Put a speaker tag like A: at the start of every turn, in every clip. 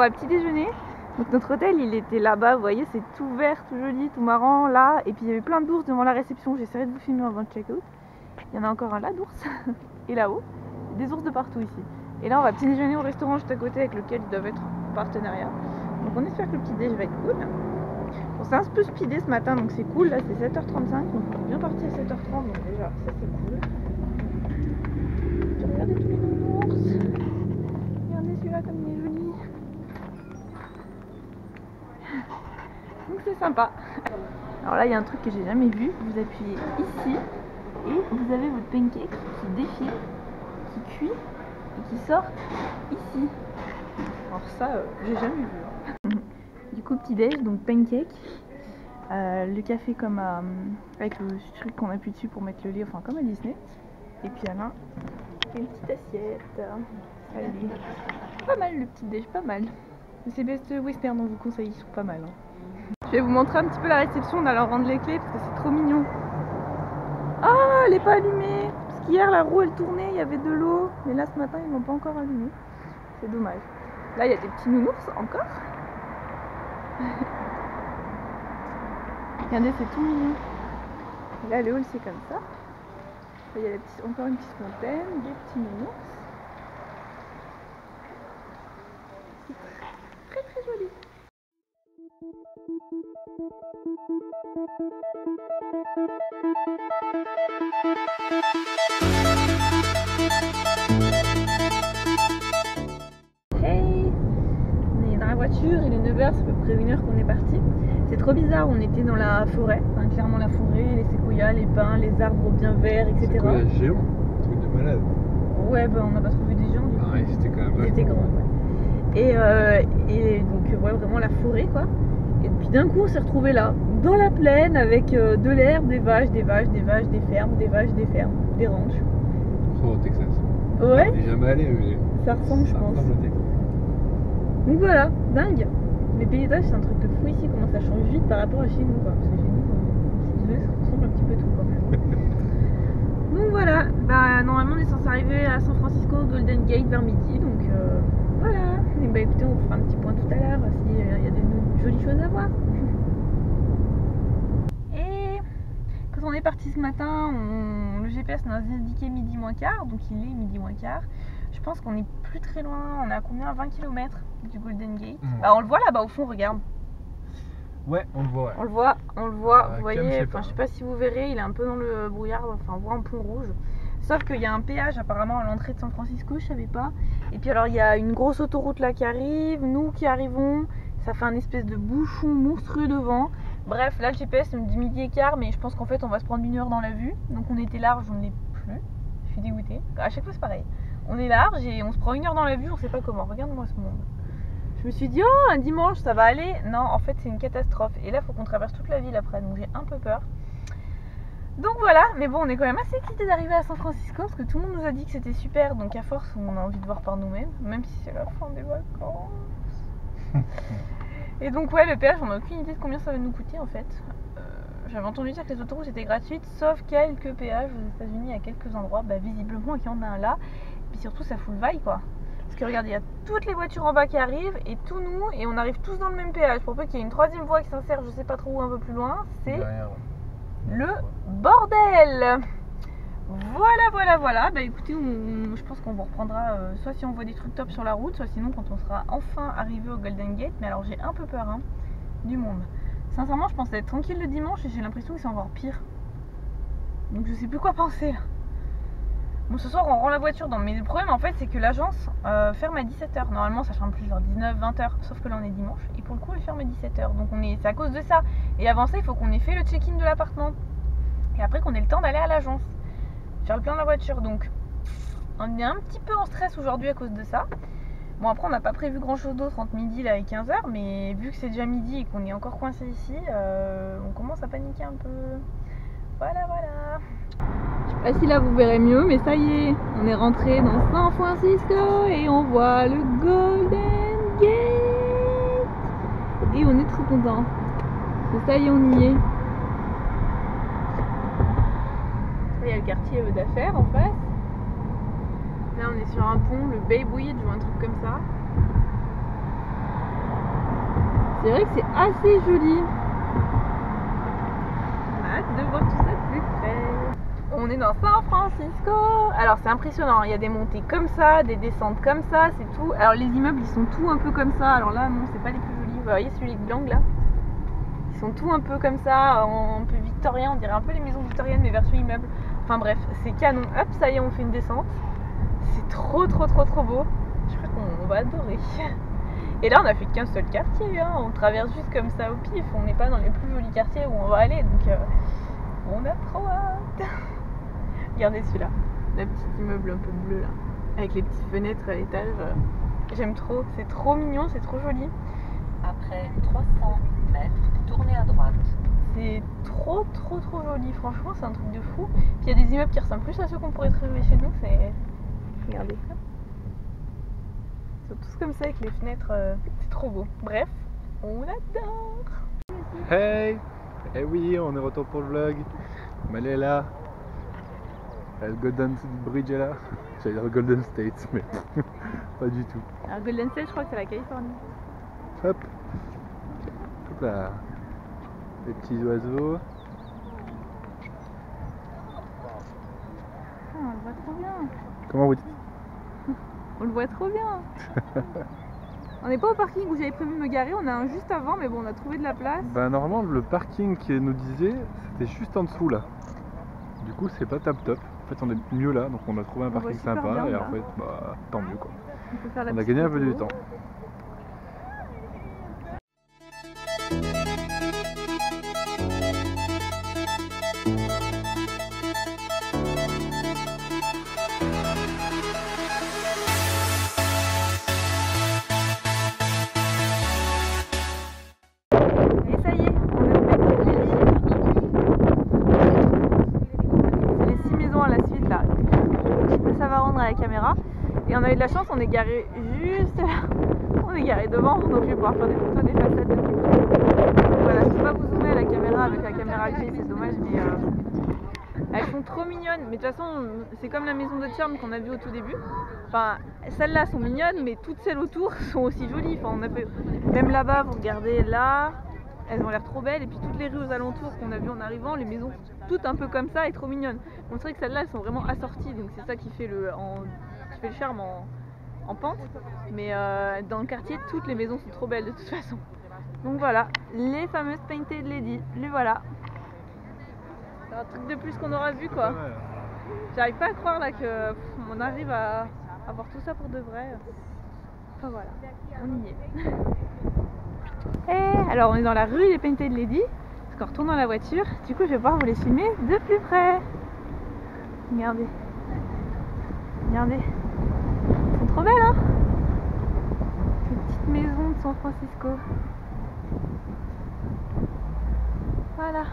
A: va petit déjeuner. Donc notre hôtel il était là-bas, vous voyez, c'est tout vert, tout joli, tout marrant là. Et puis il y avait plein d'ours devant la réception, j'essaierai de vous filmer avant le check-out. Il y en a encore un là d'ours, et là-haut, des ours de partout ici. Et là on va petit déjeuner au restaurant juste à côté avec lequel ils doivent être en partenariat. Donc on espère que le petit déj va être cool. Bon, c'est un peu speedé ce matin donc c'est cool, là c'est 7h35, donc on est bien parti à 7h30, donc déjà ça c'est cool. Puis regardez tous les nounours. Regardez celui-là comme il est joli. Donc c'est sympa. Alors là il y a un truc que j'ai jamais vu, vous appuyez ici et vous avez votre pancake qui défile, qui cuit et qui sort ici. Alors ça j'ai jamais vu. Du coup petit déj, donc pancake, le café comme avec le truc qu'on appuie dessus pour mettre le lait, enfin comme à Disney. Et puis Alain, une petite assiette. Salut. Pas mal le petit déj, pas mal. Ces Best Western on vous conseille, ils sont pas mal. Hein. Je vais vous montrer un petit peu la réception, on va leur rendre les clés parce que c'est trop mignon. Ah, elle est pas allumée. Parce qu'hier la roue elle tournait, il y avait de l'eau. Mais là ce matin ils l'ont pas encore allumée. C'est dommage. Là il y a des petits nounours encore. Regardez, c'est tout mignon. Et là le hall c'est comme ça. Là, il y a encore une petite fontaine, des petits nounours. C'est très joli. Hey, on est dans la voiture, il est 9h, c'est à peu près 1h qu'on est parti. C'est trop bizarre, on était dans la forêt, enfin, clairement la forêt, les séquoias, les pins, les arbres bien verts, etc.
B: Séquoias géants, truc de malade.
A: Ouais, bah on n'a pas trouvé des géants du coup.
B: Ah ouais, c'était quand même
A: C'était grand, ouais. Et donc ouais, vraiment la forêt quoi. Et puis d'un coup on s'est retrouvé là, dans la plaine avec de l'herbe, des vaches, des vaches, des vaches, des fermes, des vaches, des fermes, des ranchs.
B: Oh, au Texas.
A: Ouais.
B: J'ai jamais allé, mais
A: Ça ressemble, je pense.
B: ressemble au Texas.
A: Donc voilà, dingue. Les paysages, c'est un truc de fou ici, comment ça change vite par rapport à chez nous quoi. Parce que chez nous, je suis désolée, ça ressemble un petit peu tout quand même. Donc voilà, bah normalement on est censé arriver à San Francisco Golden Gate vers midi, donc voilà. Et bah écoutez, on fera un petit point tout à l'heure s'il y a des jolies choses à voir. Et quand on est parti ce matin, le GPS nous a indiqué midi moins quart, donc il est midi moins quart. Je pense qu'on est plus très loin, on est à combien? 20 km du Golden Gate. Bah on le voit là-bas au fond, regarde.
B: Ouais, on le voit, ouais.
A: On le voit, vous voyez,
B: je
A: je sais pas si vous verrez, il est un peu dans le brouillard, enfin on voit un pont rouge. Sauf qu'il y a un péage apparemment à l'entrée de San Francisco, je savais pas. Et puis alors il y a une grosse autoroute là qui arrive, nous qui arrivons, ça fait un espèce de bouchon monstrueux devant. Bref, là le GPS me dit midi et quart, mais je pense qu'en fait on va se prendre 1 heure dans la vue. Donc on était large, on ne l'est plus. Je suis dégoûtée. À chaque fois c'est pareil. On est large et on se prend 1 heure dans la vue, on sait pas comment. Regarde-moi ce monde. Je me suis dit, oh, un dimanche, ça va aller. Non, en fait, c'est une catastrophe. Et là, il faut qu'on traverse toute la ville après, donc j'ai un peu peur. Donc voilà, mais bon, on est quand même assez excités d'arriver à San Francisco parce que tout le monde nous a dit que c'était super. Donc à force, on a envie de voir par nous-mêmes, même si c'est la fin des vacances. Et donc, ouais, le péage, on n'a aucune idée de combien ça va nous coûter en fait. J'avais entendu dire que les autoroutes étaient gratuites, sauf quelques péages aux États-Unis à quelques endroits. Bah, visiblement, il y en a un là. Et puis surtout, ça fout le vaille quoi. Parce que regardez, il y a toutes les voitures en bas qui arrivent et tous nous, et on arrive tous dans le même péage. Pour peu qu'il y ait une troisième voie qui s'insère, je sais pas trop où, un peu plus loin, c'est le bordel. Voilà. Bah écoutez, je pense qu'on vous reprendra soit si on voit des trucs top sur la route, soit sinon quand on sera enfin arrivé au Golden Gate. Mais alors j'ai un peu peur hein, du monde. Sincèrement, je pensais être tranquille le dimanche et j'ai l'impression que c'est encore pire. Donc je sais plus quoi penser là. Bon, ce soir on rend la voiture dans. Mais le problème en fait c'est que l'agence ferme à 17h. Normalement ça ferme plus vers 19-20h. Sauf que là on est dimanche et pour le coup elle ferme à 17h. Donc c'est à cause de ça. Et avant ça il faut qu'on ait fait le check-in de l'appartement. Et après qu'on ait le temps d'aller à l'agence. Faire le plein de la voiture. Donc on est un petit peu en stress aujourd'hui à cause de ça. Bon après on n'a pas prévu grand chose d'autre entre midi là et 15h. Mais vu que c'est déjà midi et qu'on est encore coincé ici, on commence à paniquer un peu. Voilà. Je sais pas si là vous verrez mieux, mais ça y est, on est rentré dans San Francisco et on voit le Golden Gate. Et on est trop content. Ça y est, on y est. Il y a le quartier d'affaires en face. Là on est sur un pont, le Bay Bridge ou un truc comme ça. C'est vrai que c'est assez joli. On a hâte de voir tout ça de plus près. On est dans San Francisco. Alors c'est impressionnant, il y a des montées comme ça, des descentes comme ça, c'est tout. Alors les immeubles ils sont tous un peu comme ça. Alors là non, c'est pas les plus jolis. Vous voyez celui de l'angle là, ils sont tous un peu comme ça, un peu victorien, on dirait un peu les maisons victoriennes mais version immeuble. Enfin bref, c'est canon. Hop, ça y est, on fait une descente. C'est trop beau. Je crois qu'on va adorer. Et là on a fait qu'un seul quartier, hein. On traverse juste comme ça au pif, on n'est pas dans les plus jolis quartiers où on va aller, donc on a trop hâte. Regardez celui-là, le petit immeuble un peu bleu là, avec les petites fenêtres à l'étage. J'aime trop, c'est trop mignon, c'est trop joli.
C: Après 300 mètres, tournez à droite.
A: C'est trop joli, franchement c'est un truc de fou. Puis il y a des immeubles qui ressemblent plus à ceux qu'on pourrait trouver chez nous, c'est... Regardez. Ils sont tous comme ça avec les fenêtres, c'est trop beau. Bref, on adore.
B: Hey! Eh oui, on est retour pour le vlog. Mais elle est là. Le Golden Bridge est là. J'allais dire Golden State, mais pas du tout.
A: Alors Golden State, je crois que c'est la Californie.
B: Hop! Hop là. Les petits oiseaux.
A: Ah, on le voit trop bien.
B: Comment vous dites?
A: On le voit trop bien. On n'est pas au parking où j'avais prévu de me garer, on a un juste avant, mais bon, on a trouvé de la place.
B: Bah normalement le parking qui nous disait c'était juste en dessous là. Du coup c'est pas top. En fait on est mieux là, donc on a trouvé un
A: On
B: parking
A: voit super
B: sympa
A: bien,
B: et
A: là.
B: en fait bah tant mieux quoi.
A: On peut faire la
B: On a
A: petite
B: gagné un peu
A: photo.
B: du temps.
A: Et ça y est, on est au Painted Lady. C'est les 6 maisons à la suite là. Je sais pas si ça va rendre à la caméra. Et on a eu de la chance, on est garé juste là. On est garé devant, donc je vais pouvoir faire des photos des façades de plus près. Voilà, je peux pas vous zoomer à la caméra avec la caméra que j'ai, c'est dommage, mais elles sont trop mignonnes. Mais de toute façon, c'est comme la maison de Charme qu'on a vue au tout début. Enfin, celles-là sont mignonnes, mais toutes celles autour sont aussi jolies. Enfin, on a fait... Même là-bas, vous regardez là, elles ont l'air trop belles. Et puis toutes les rues aux alentours qu'on a vues en arrivant, les maisons toutes un peu comme ça et trop mignonnes. On dirait que celles-là, elles sont vraiment assorties, donc c'est ça qui fait le charme en pente. Mais dans le quartier, toutes les maisons sont trop belles de toute façon. Donc voilà, les fameuses Painted Lady, les voilà. C'est un truc de plus qu'on aura vu quoi. J'arrive pas à croire là que on arrive à avoir tout ça pour de vrai. Enfin voilà, on y est. Et alors on est dans la rue des Painted Lady, parce qu'on retourne dans la voiture. Du coup je vais pouvoir vous les filmer de plus près. Regardez. Regardez. Elles sont trop belles hein. Ces petites maisons de San Francisco. Voilà.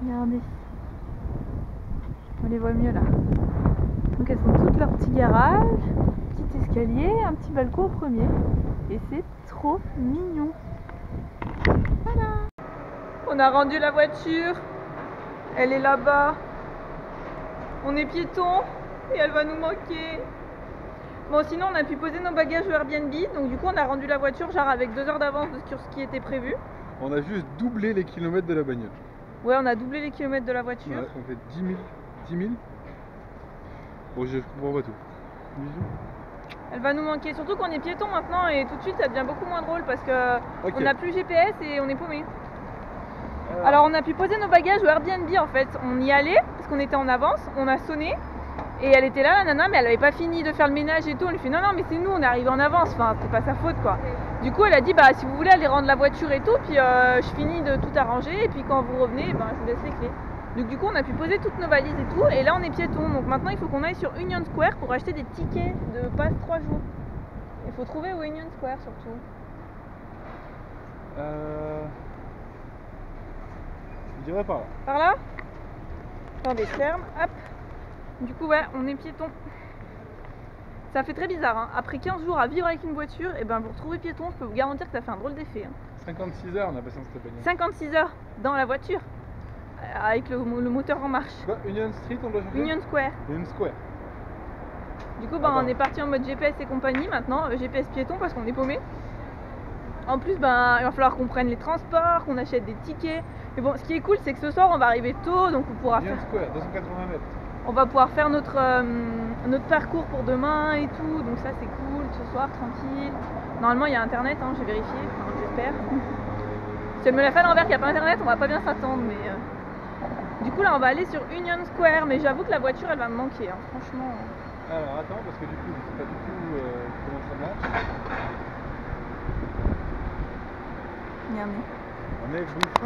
A: Regardez. On les voit mieux là. Donc elles sont toutes leur petit garage, petit escalier, un petit balcon au premier. Et c'est trop mignon. Voilà. On a rendu la voiture. Elle est là-bas. On est piéton et elle va nous manquer. Bon sinon on a pu poser nos bagages au Airbnb. Donc du coup on a rendu la voiture genre avec 2 heures d'avance sur ce qui était prévu.
B: On a juste doublé les kilomètres de la bagnole.
A: Ouais, on a doublé les kilomètres de la voiture.
B: Ouais, on fait 10 000. 10 000. Bon, je comprends pas tout.
A: Elle va nous manquer, surtout qu'on est piéton maintenant et tout de suite ça devient beaucoup moins drôle parce que
B: Ok.
A: on n'a plus GPS et on est paumé. Alors on a pu poser nos bagages au Airbnb en fait. On y allait parce qu'on était en avance, on a sonné et elle était là la nana mais elle avait pas fini de faire le ménage et tout. On lui fait non mais c'est nous, on est arrivé en avance, enfin c'est pas sa faute quoi. Du coup elle a dit bah si vous voulez aller rendre la voiture et tout puis je finis de tout arranger et puis quand vous revenez ben, je vous laisse les clés. Donc du coup on a pu poser toutes nos valises et tout et là on est piéton donc maintenant il faut qu'on aille sur Union Square pour acheter des tickets de passe 3 jours. Il faut trouver où est Union Square surtout.
B: Je dirais pas là.
A: Par là? Attendez, ferme, hop. Du coup ouais on est piéton. Ça fait très bizarre hein. Après 15 jours à vivre avec une voiture et ben vous retrouvez piéton, je peux vous garantir que ça fait un drôle d'effet hein.
B: 56 heures on a passé dans cette bagnole.
A: 56 heures dans la voiture avec le moteur en marche.
B: Quoi, Union Street on doit chercher?
A: Union Square.
B: Union Square.
A: Du coup bah,
B: Attends.
A: on est parti en mode GPS et compagnie maintenant, GPS piéton parce qu'on est paumé. En plus, ben, il va falloir qu'on prenne les transports, qu'on achète des tickets. Mais bon, ce qui est cool, c'est que ce soir, on va arriver tôt, donc on pourra
B: Union Square, 280 mètres.
A: on va pouvoir faire notre parcours pour demain et tout. Donc ça, c'est cool, ce soir, tranquille. Normalement, il y a internet, hein, j'ai vérifié, enfin, j'espère. Si elle me l'a fait à l'envers qu'il n'y a pas internet, on va pas bien s'attendre. Mais du coup, là, on va aller sur Union Square. Mais j'avoue que la voiture, elle va me manquer, hein, franchement.
B: Alors attends, parce que du coup, je sais pas du tout comment ça marche.
A: Regardez.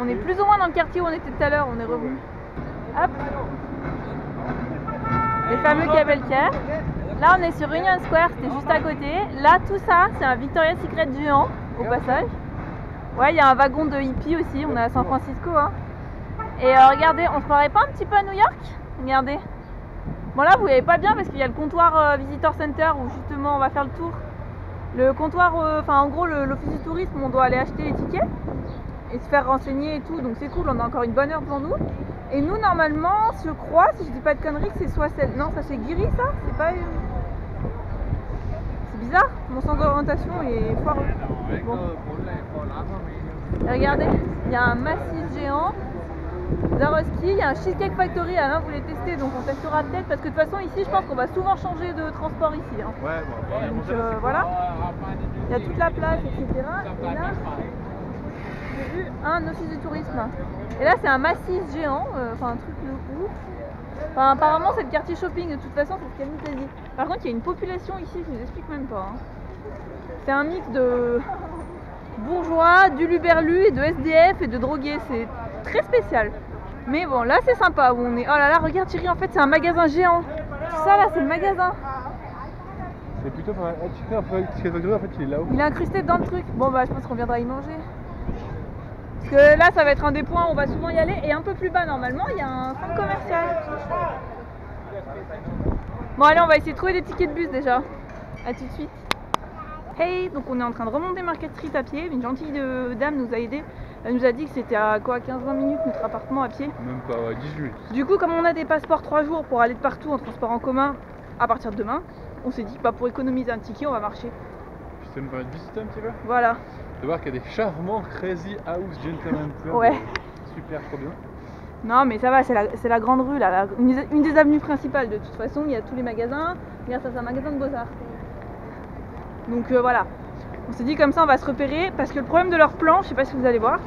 A: On est plus ou moins dans le quartier où on était tout à l'heure, on est revenu. Hop. Les fameux Cabelcaire. Là, on est sur Union Square, c'était juste à côté. Là, tout ça, c'est un Victoria's Secret géant, au passage. Ouais, il y a un wagon de hippie aussi, on est à San Francisco. Hein. Et regardez, on se croirait pas un petit peu à New York? Regardez. Bon, là, vous voyez pas bien parce qu'il y a le comptoir Visitor Center où justement on va faire le tour. Le comptoir, enfin en gros, l'office du tourisme, on doit aller acheter les tickets et se faire renseigner et tout, donc c'est cool, on a encore une bonne heure devant nous. Et nous, normalement, je crois, si je dis pas de conneries, que c'est soit celle. Non, ça c'est Guiri, ça? C'est pas. C'est bizarre, mon sens d'orientation est foireux. Bon. Et regardez, il y a un massif géant. Zaroski, il y a un Cheesecake Factory, Alain voulait tester, donc on testera peut-être parce que de toute façon ici je pense qu'on va souvent changer de transport ici. Hein.
B: Ouais, bon,
A: donc voilà, il y a toute la place, etc. Et là, j'ai vu un office du tourisme. Et là c'est un massif géant, enfin un truc de ouf. Enfin, apparemment c'est le quartier shopping de toute façon, c'est ce qu'elle nous a dit. Par contre il y a une population ici, je vous explique même pas. Hein. C'est un mix de bourgeois, d'uluberlus et de SDF et de drogués, c'est très spécial. Mais bon, là c'est sympa où on est. Oh là là, regarde Thierry, en fait c'est un magasin géant. Tout ça là, c'est le magasin.
B: C'est plutôt pas mal. Tu fais un peu Cheesecake Factory, en fait il est là-haut.
A: Il est incrusté dans le truc. Bon bah je pense qu'on viendra y manger. Parce que là ça va être un des points où on va souvent y aller. Et un peu plus bas normalement, il y a un centre commercial. Bon allez, on va essayer de trouver des tickets de bus déjà. A tout de suite. Hey, donc on est en train de remonter Market Street à pied. Une gentille dame nous a aidés. Elle nous a dit que c'était à quoi, 15-20 minutes notre appartement à pied.
B: Même pas, ouais, 18 minutes.
A: Du coup, comme on a des passeports 3 jours pour aller de partout en transport en commun à partir de demain, on s'est dit, bah, pour économiser un ticket, on va marcher.
B: Puis ça nous permet de visiter un petit peu.
A: Voilà.
B: De voir qu'il y a des charmants Crazy House Gentlemen Club.
A: Ouais.
B: Super, trop bien.
A: Non, mais ça va, c'est la grande rue là, une des avenues principales. De toute façon, il y a tous les magasins. Regarde, ça c'est un magasin de Beaux-Arts. Donc voilà. On s'est dit comme ça on va se repérer parce que le problème de leur plan, je sais pas si vous allez voir,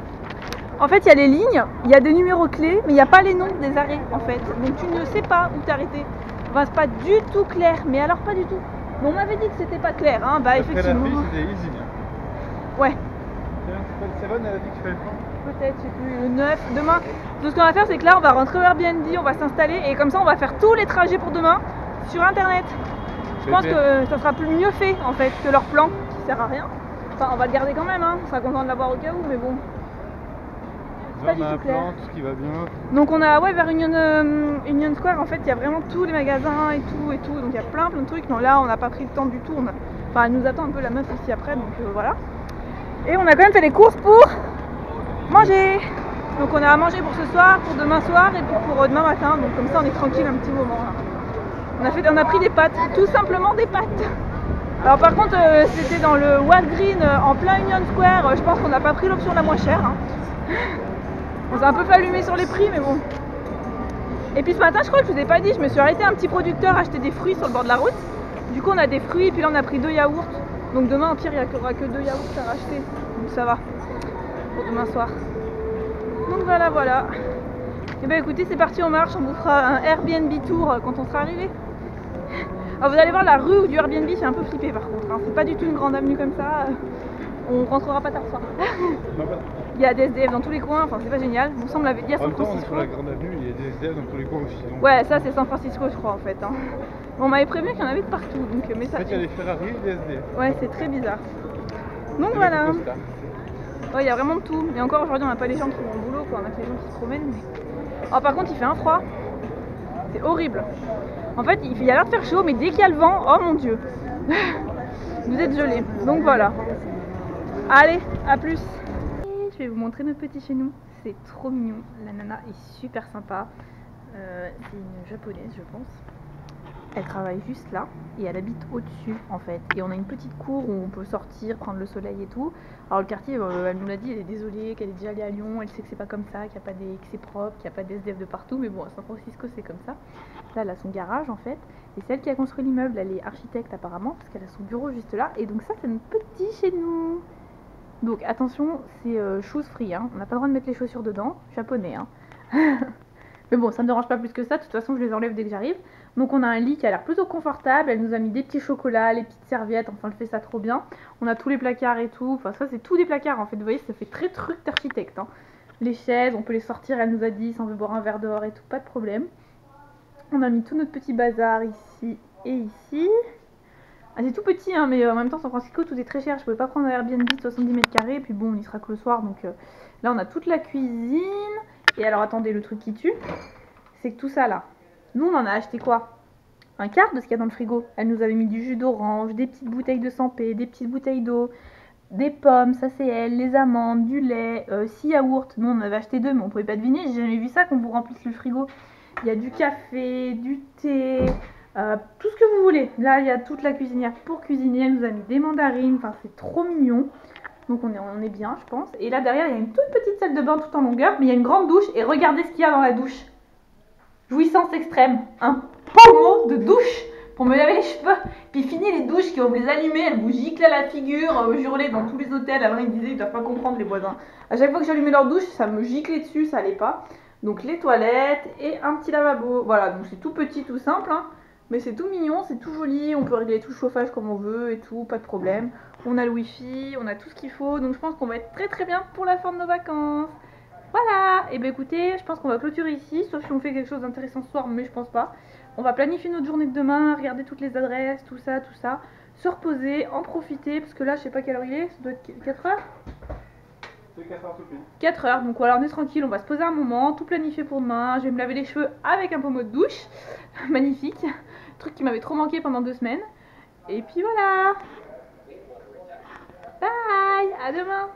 A: en fait il y a les lignes, il y a des numéros clés mais il n'y a pas les noms des arrêts en fait, donc tu ne sais pas où t'arrêter. Enfin c'est pas du tout clair, mais alors pas du tout. Mais on m'avait dit que c'était pas clair, hein, bah effectivement.
B: Après la fille c'était easy.
A: Ouais.
B: C'est bon, elle a dit que tu fais le plan.
A: Peut-être, je sais plus, le 9, demain. Donc ce qu'on va faire c'est que là on va rentrer au Airbnb, on va s'installer et comme ça on va faire tous les trajets pour demain sur internet. Je pense que ça sera mieux fait en fait que leur plan qui sert à rien. Enfin on va le garder quand même, hein. On sera content de l'avoir au cas où, mais bon.
B: Là, on a un plan, tout ce qui va bien.
A: Donc on a vers Union Square en fait il y a vraiment tous les magasins et tout, donc il y a plein de trucs. Non là on n'a pas pris le temps du tout, enfin elle nous attend un peu la meuf ici après, donc voilà. Et on a quand même fait les courses pour manger. Donc on a à manger pour ce soir, pour demain soir et pour demain matin, donc comme ça on est tranquille un petit moment là. On a pris des pâtes, tout simplement des pâtes. Alors par contre c'était dans le Walgreens en plein Union Square, je pense qu'on n'a pas pris l'option la moins chère. Hein. On s'est un peu fait allumer sur les prix mais bon. Et puis ce matin je crois que je vous ai pas dit, je me suis arrêtée à un petit producteur acheter des fruits sur le bord de la route. Du coup on a des fruits et puis là on a pris 2 yaourts. Donc demain en pire il n'y aura que 2 yaourts à racheter. Donc ça va pour demain soir. Donc voilà. Et bah écoutez c'est parti, on marche, on vous fera un Airbnb tour quand on sera arrivé. Alors vous allez voir la rue du Airbnb c'est un peu flippé par contre, hein. C'est pas du tout une grande avenue comme ça, on rentrera pas tard soir. Il y a des SDF dans tous les coins, enfin c'est pas génial, on me l'avait dit à San Francisco.
B: En même temps on est sur la grande avenue, il y a des SDF dans tous les coins aussi. Donc...
A: Ouais ça c'est San Francisco je crois en fait. Hein. On m'avait prévenu qu'il y en avait de partout, donc mais ça...
B: En fait il y a des Ferrari et des SDF.
A: Ouais c'est très bizarre. Donc voilà. Ouais il y a vraiment de tout, et encore aujourd'hui on n'a pas les gens qui vont au boulot quoi, on a que les gens qui se promènent. Mais... Oh par contre il fait un froid, c'est horrible. En fait, il y a l'air de faire chaud, mais dès qu'il y a le vent, oh mon dieu, vous êtes gelés. Donc voilà. Allez, à plus. Je vais vous montrer notre petit chez nous. C'est trop mignon. La nana est super sympa. C'est une japonaise, je pense. elle travaille juste là et elle habite au-dessus en fait. Et on a une petite cour où on peut sortir, prendre le soleil et tout. Alors le quartier, elle nous l'a dit, elle est désolée, qu'elle est déjà allée à Lyon, elle sait que c'est pas comme ça, que c'est propre, qu'il n'y a pas d'SDF de partout, mais bon, à San Francisco c'est comme ça. Là, elle a son garage en fait, et c'est elle qui a construit l'immeuble, elle est architecte apparemment, parce qu'elle a son bureau juste là, et donc ça c'est notre petit chez nous. Donc attention, c'est shoes free, hein. On n'a pas le droit de mettre les chaussures dedans, japonais, hein. Mais bon, ça me dérange pas plus que ça, de toute façon je les enlève dès que j'arrive. Donc on a un lit qui a l'air plutôt confortable, elle nous a mis des petits chocolats, les petites serviettes, enfin elle fait ça trop bien. On a tous les placards et tout, enfin ça c'est tout des placards en fait, vous voyez ça fait très truc d'architecte, hein. Les chaises, on peut les sortir, elle nous a dit, si on veut boire un verre dehors et tout, pas de problème. On a mis tout notre petit bazar ici et ici. Ah, c'est tout petit, hein, mais en même temps San Francisco tout est très cher, je pouvais pas prendre un Airbnb de 70 mètres carrés, et puis bon on y sera que le soir, donc là on a toute la cuisine. Et alors attendez, le truc qui tue, c'est que tout ça là, nous on en a acheté quoi? Un quart de ce qu'il y a dans le frigo. Elle nous avait mis du jus d'orange, des petites bouteilles de 100p, des petites bouteilles d'eau, des pommes, ça c'est elle, les amandes, du lait, 6 yaourts. Nous on en avait acheté 2 mais on pouvait pas deviner, j'ai jamais vu ça qu'on vous remplisse le frigo. Il y a du café, du thé, tout ce que vous voulez. Là il y a toute la cuisinière pour cuisiner, elle nous a mis des mandarines, enfin c'est trop mignon. Donc on est bien je pense. Et là derrière il y a une toute petite salle de bain tout en longueur, mais il y a une grande douche et regardez ce qu'il y a dans la douche. Jouissance extrême, un pommeau de douche pour me laver les cheveux. Puis fini les douches qui vont les allumer, elles vous giclent à la figure, je hurlais dans tous les hôtels. Avant ils disaient ils doivent pas comprendre les voisins. À chaque fois que j'allumais leur douche, ça me giclait dessus, ça allait pas. Donc les toilettes et un petit lavabo. Voilà, donc c'est tout petit, tout simple, hein. Mais c'est tout mignon, c'est tout joli, on peut régler tout le chauffage comme on veut et tout, pas de problème. On a le wifi, on a tout ce qu'il faut, donc je pense qu'on va être très très bien pour la fin de nos vacances. Voilà, et bien écoutez, je pense qu'on va clôturer ici, sauf si on fait quelque chose d'intéressant ce soir, mais je pense pas. On va planifier notre journée de demain, regarder toutes les adresses, tout ça, se reposer, en profiter, parce que là je sais pas quelle heure il est, ça doit être 4 heures.
B: C'est 4 heures tout pile.
A: 4 heures, donc voilà, on est tranquille, on va se poser un moment, tout planifier pour demain. Je vais me laver les cheveux avec un pommeau de douche, magnifique, truc qui m'avait trop manqué pendant 2 semaines. Et puis voilà, bye, à demain.